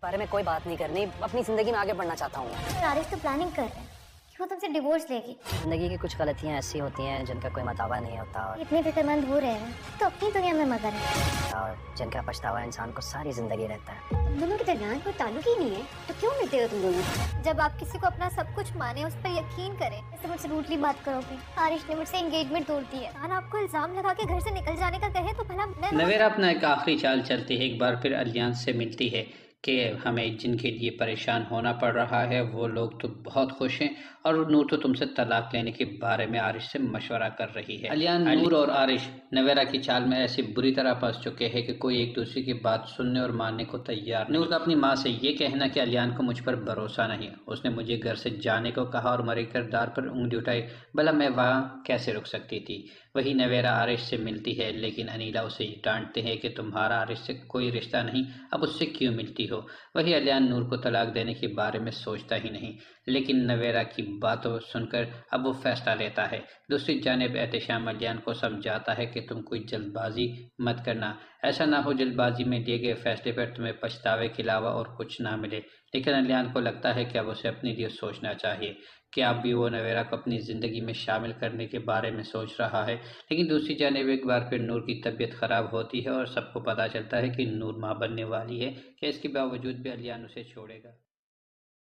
बारे में कोई बात नहीं करनी, अपनी जिंदगी में आगे बढ़ना चाहता हूँ मैं। आरिफ तो प्लानिंग कर रहे हैं कि वो तुमसे डिवोर्स लेगी। जिंदगी की कुछ गलतियाँ ऐसी होती हैं जिनका कोई मतावा नहीं होता इतने फिक्रमंद हो रहे हैं तो अपनी दुनिया में मगन है। और जिनका पछतावा इंसान को सारी जिंदगी रहता है। तुम दोनों के दरमियान कोई ताल्लुक ही नहीं है तो क्यों मिलते हो तुम दोनों? जब आप किसी को अपना सब कुछ माने, उस पर यकीन करें, ऐसे मुझसे रूटली बात करोगे। आरिश ने मुझसे एंगेजमेंट तोड़ दी है। खान आपको इल्जाम लगा के घर से निकल जाने का कहे तो भला मैं नवेरा अपना एक आखिरी चाल चलती है। एक बार फिर अलियांस से मिलती है कि हमें जिनके लिए परेशान होना पड़ रहा है वो लोग तो बहुत खुश हैं और नूर तो तुमसे तलाक लेने के बारे में आरिश से मशवरा कर रही है। अलियान, नूर और आरिश नवेरा की चाल में ऐसी बुरी तरह फंस चुके हैं कि कोई एक दूसरे की बात सुनने और मानने को तैयार नहीं। नूर का अपनी माँ से ये कहना कि अलियान को मुझ पर भरोसा नहीं, उसने मुझे घर से जाने को कहा और मेरे किरदार पर उंगली उठाई, भला मैं वहाँ कैसे रुक सकती थी। वही नवेरा आरिश से मिलती है लेकिन अनीला उसे डांटते हैं कि तुम्हारा आरिश से कोई रिश्ता नहीं, अब उससे क्यों मिलती हो। वही अलियान नूर को तलाक देने के बारे में सोचता ही नहीं, लेकिन नवेरा की बातों सुनकर अब वो फैसला लेता है। दूसरी जानिब एहतेशाम अलियान को समझाता है कि तुम कोई जल्दबाजी मत करना, ऐसा ना हो जल्दबाजी में लिए गए फैसले पर तुम्हें पछतावे के अलावा और कुछ ना मिले। लेकिन अलियान को लगता है कि अब उसे अपने लिए सोचना चाहिए कि अब भी वो नवेरा को अपनी ज़िंदगी में शामिल करने के बारे में सोच रहा है। लेकिन दूसरी जानिब एक बार फिर नूर की तबीयत ख़राब होती है और सबको पता चलता है कि नूर माँ बनने वाली है, कि इसके बावजूद भी अलियान उसे छोड़ेगा।